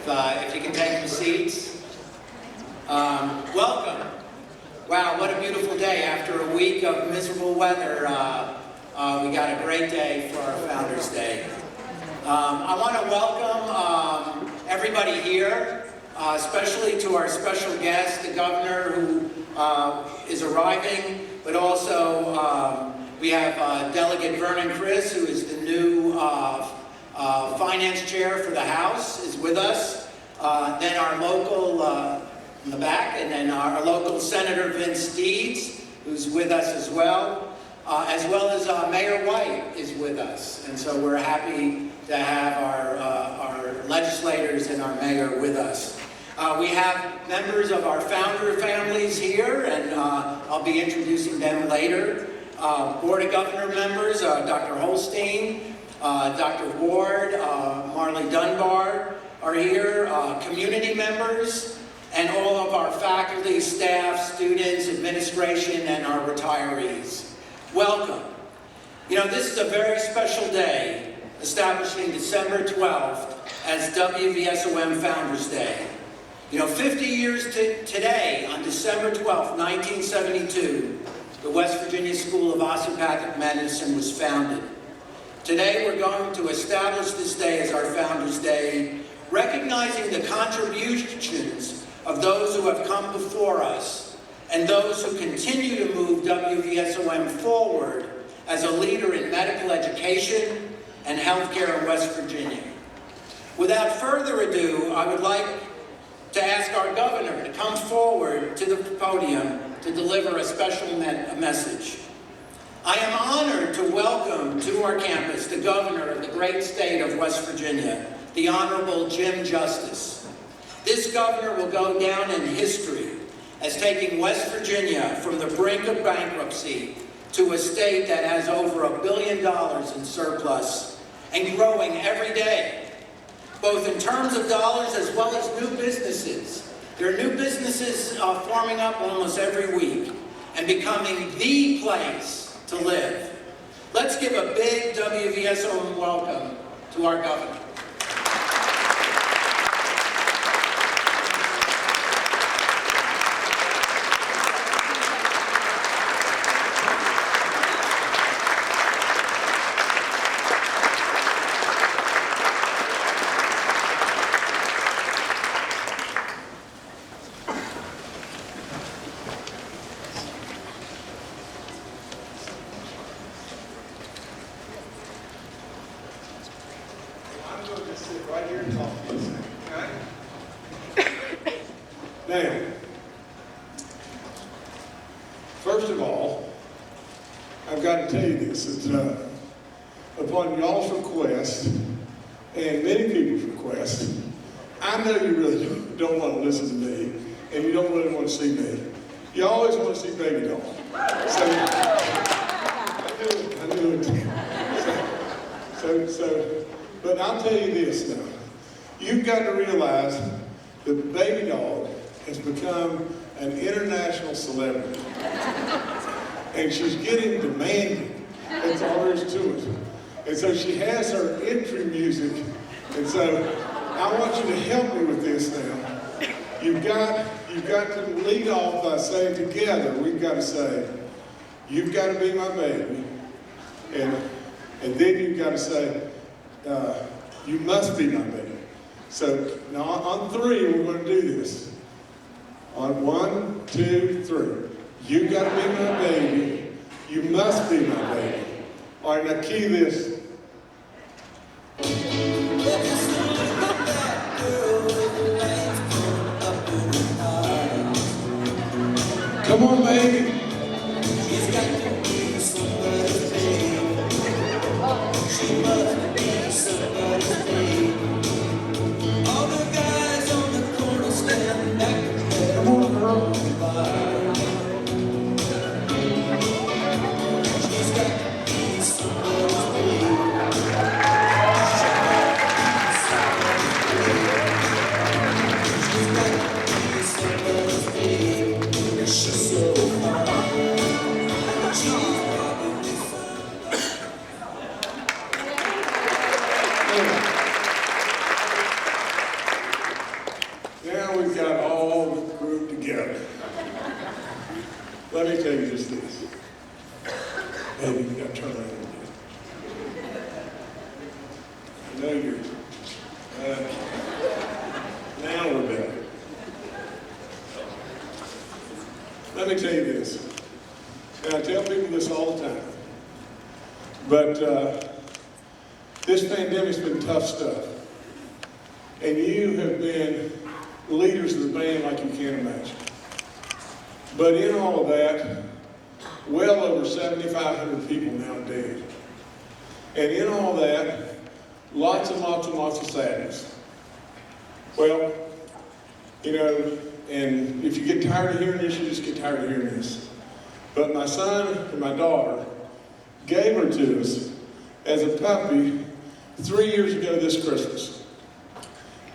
If you can take your seats. Welcome. Wow, what a beautiful day. After a week of miserable weather, we got a great day for our Founders Day. I want to welcome everybody here, especially to our special guest, the governor who is arriving, but also we have Delegate Vernon Chris, who is the new finance chair for the House, is with us. Then our local, in the back, and then our local Senator Vince Deeds, who's with us as well as Mayor White is with us. And so we're happy to have our legislators and our mayor with us. We have members of our founder families here, and I'll be introducing them later. Board of Governor members, Dr. Holstein, Dr. Ward, Marley Dunbar are here, community members, and all of our faculty, staff, students, administration, and our retirees. Welcome. You know, this is a very special day, establishing December 12th as WVSOM Founders Day. You know, 50 years today, on December 12th, 1972, the West Virginia School of Osteopathic Medicine was founded. Today, we're going to establish this day as our Founders Day, recognizing the contributions of those who have come before us and those who continue to move WVSOM forward as a leader in medical education and healthcare in West Virginia. Without further ado, I would like to ask our governor to come forward to the podium to deliver a special message. I am honored to welcome to our campus the governor of the great state of West Virginia, the Honorable Jim Justice. This governor will go down in history as taking West Virginia from the brink of bankruptcy to a state that has over $1 billion in surplus and growing every day, both in terms of dollars as well as new businesses. There are new businesses forming up almost every week and becoming the place to live. Let's give a big WVSOM welcome to our governor. Now, first of all, I've got to tell you this, that upon y'all's request, and many people's request, I know you really don't want to listen to me, and you don't really want to see me. You always want to see Baby Doll. So, I knew it. But I'll tell you this now. You've got to realize that Baby Doll has become an international celebrity. And she's getting demanding. That's all there is to it. And so she has her entry music. And so I want you to help me with this now. You've got to lead off by saying together, we've got to say, you've got to be my baby. And then you've got to say, you must be my baby. So now on three, we're going to do this. On 1, 2, 3. You got to be my baby. You must be my baby. All right, now key this. Come on, baby. She's got to be somebody's baby. She must be somebody's baby. All the guys on the corner stand back. Come on, girl. She's got to be somebody's baby. She's got to be somebody's baby. She's so fine. She's probably fine. Let me tell you just this. Baby, you got to turn around again. I know you're... now we're better. Let me tell you this. And I tell people this all the time. But this pandemic's been tough stuff. And you have been leaders of the band like you can't imagine. But in all of that, well over 7,500 people now dead. And in all that, lots and lots and lots of sadness. Well, you know, and if you get tired of hearing this, you just get tired of hearing this. But my son and my daughter gave her to us as a puppy 3 years ago this Christmas.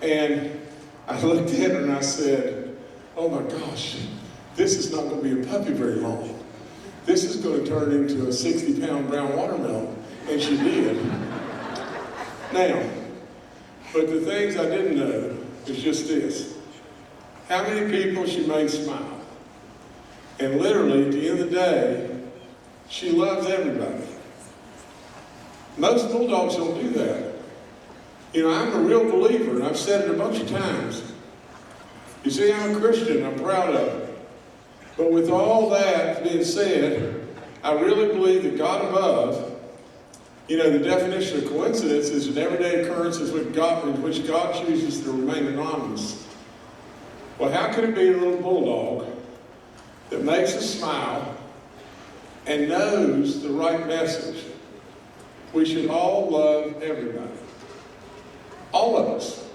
And I looked at her and I said, oh my gosh, this is not going to be a puppy very long. This is going to turn into a 60-pound brown watermelon. And she did. Now, but the things I didn't know is just this. How many people she made smile? And literally, at the end of the day, she loves everybody. Most bulldogs don't do that. You know, I'm a real believer, and I've said it a bunch of times. You see, I'm a Christian, I'm proud of it. But with all that being said, I really believe that God above, you know, the definition of coincidence is an everyday occurrence in which God chooses to remain anonymous. Well, how could it be a little bulldog that makes us smile and knows the right message? We should all love everybody. All of us.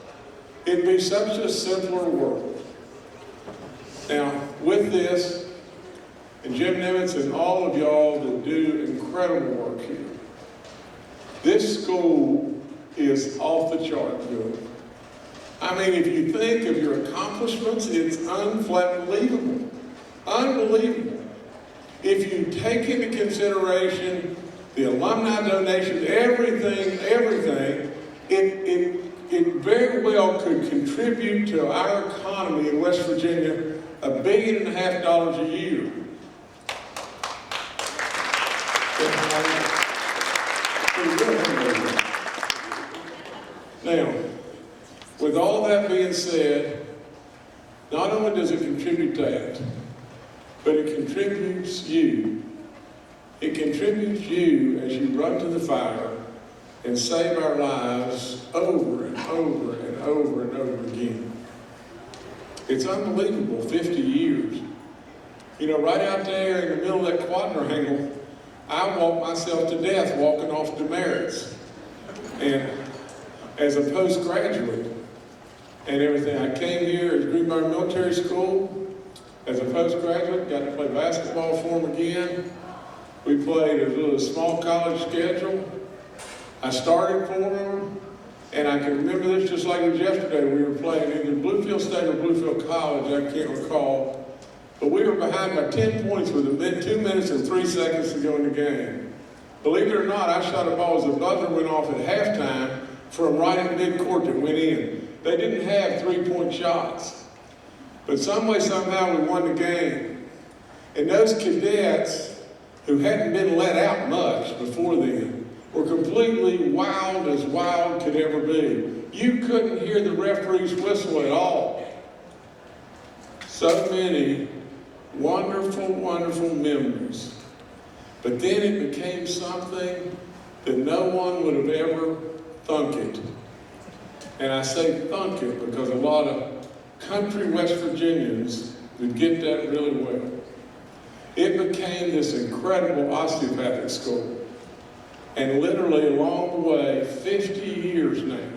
It'd be such a simpler world. Now, with this, and Jim Nimitz and all of y'all that do incredible work here, this school is off the chart good. I mean, if you think of your accomplishments, it's unbelievable. Unbelievable. If you take into consideration the alumni donations, everything, it very well could contribute to our economy in West Virginia $1.5 billion a year. Now, with all that being said, not only does it contribute that, but it contributes you. It contributes you as you run to the fire and save our lives over and over and over and over again. It's unbelievable, 50 years. You know, right out there in the middle of that quadrangle, I walked myself to death walking off demerits. And as a postgraduate and everything, I came here at Greenbrier Military School as a postgraduate, got to play basketball for them again. We played a little small college schedule. I started for them, and I can remember this just like it was yesterday. We were playing either Bluefield State or Bluefield College, I can't recall. But we were behind by 10 points with 2 minutes and 3 seconds to go in the game. Believe it or not, I shot a ball as the buzzer went off at halftime from right in midcourt that went in. They didn't have 3-point shots. But some way, somehow, we won the game. And those cadets who hadn't been let out much before then were completely wild as wild could ever be. You couldn't hear the referee's whistle at all. So many wonderful, wonderful memories. But then it became something that no one would have ever thunk it. And I say thunk it because a lot of country West Virginians would get that really well. It became this incredible osteopathic school. And literally along the way, 50 years now,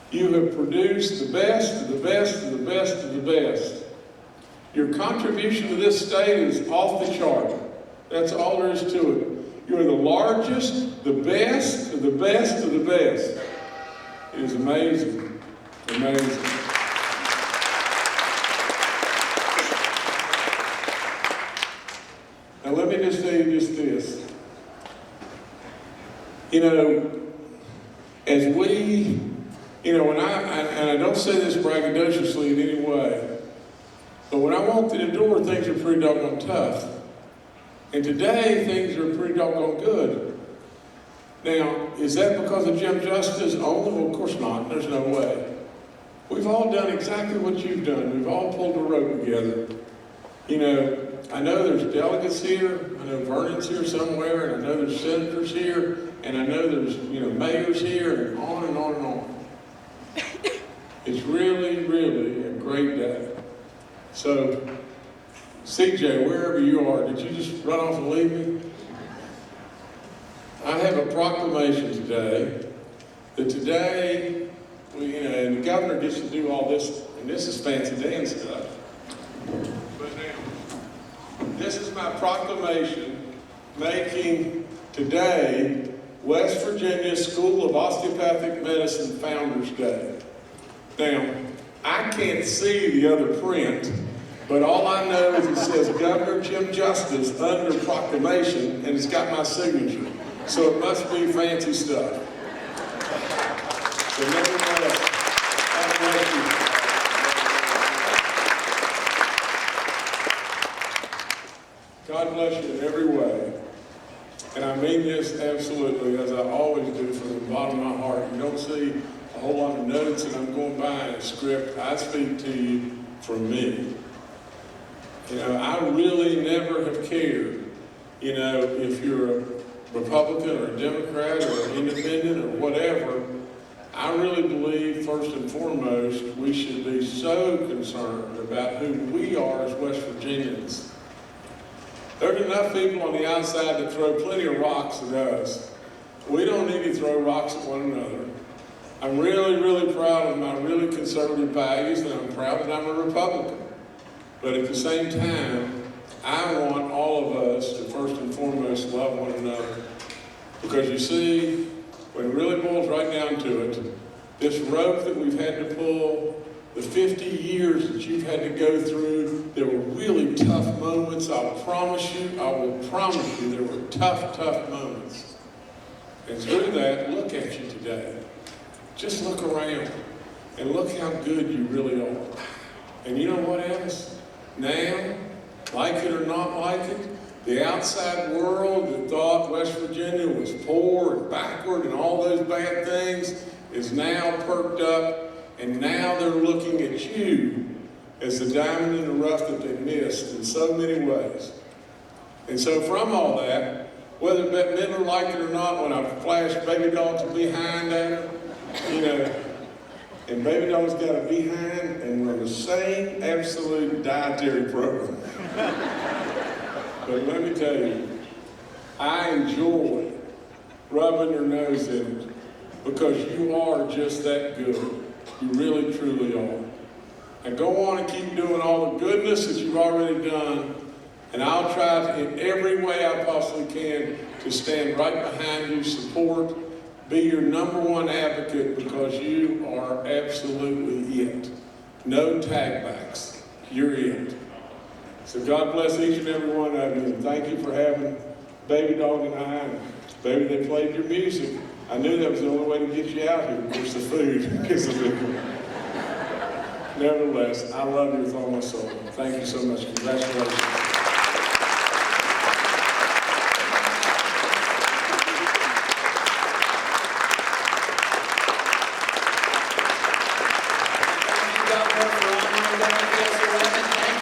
you have produced the best of the best of the best of the best. Your contribution to this state is off the chart. That's all there is to it. You're the largest, the best of the best of the best. It is amazing. Amazing. Now let me just tell you just this. You know, as we, you know, when and I don't say this braggadociously in any way, but when I walk through the door, things are pretty doggone tough. And today, things are pretty doggone good. Now, is that because of Jim Justice only? Well, of course not. There's no way. We've all done exactly what you've done. We've all pulled the rope together. You know, I know there's delegates here. I know Vernon's here somewhere, and I know there's senators here, and I know there's, mayors here, and on and on and on. It's really, really a great day. So, CJ, wherever you are, did you just run off and leave me? I have a proclamation today that today, and the governor gets to do all this, and this is fancy dance stuff. But now, this is my proclamation making today West Virginia School of Osteopathic Medicine Founders Day. Now, I can't see the other print, but all I know is it says Governor Jim Justice under proclamation, and it's got my signature. So it must be fancy stuff. So nevertheless, God bless you. God bless you in every way. And I mean this absolutely, as I always do, from the bottom of my heart. You don't see a whole lot of notes and I'm going by in a script. I speak to you from me. I really never have cared, if you're a Republican or a Democrat or an independent or whatever. I really believe, first and foremost, we should be so concerned about who we are as West Virginians. There's enough people on the outside that throw plenty of rocks at us. We don't need to throw rocks at one another. I'm really, really proud of my really conservative values, and I'm proud that I'm a Republican. But at the same time, I want all of us to first and foremost love one another. Because you see, when it really boils right down to it, this rope that we've had to pull, the 50 years that you've had to go through, there were really tough moments. I will promise you, there were tough moments. And through that, look at you today. Just look around and look how good you really are. And you know what else? Now, like it or not like it, the outside world that thought West Virginia was poor and backward and all those bad things is now perked up, and now they're looking at you as the diamond in the rough that they missed in so many ways. And so from all that, whether Bette Midler liked it or not, when I flashed Baby Doll's behind at her, and Baby Doll's got a behind, and we're the same absolute dietary program. But let me tell you, I enjoy rubbing your nose in it because you are just that good. You really, truly are. And go on and keep doing all the goodness that you've already done, and I'll try to, in every way I possibly can, to stand right behind you, support, be your #1 advocate, because you are absolutely it. No tagbacks. You're it. So God bless each and every one of you, and thank you for having Baby Dog and I. And baby, they played your music. I knew that was the only way to get you out here. Of course, the food is a big one. Nevertheless, I love you with all my soul. Thank you so much. Congratulations.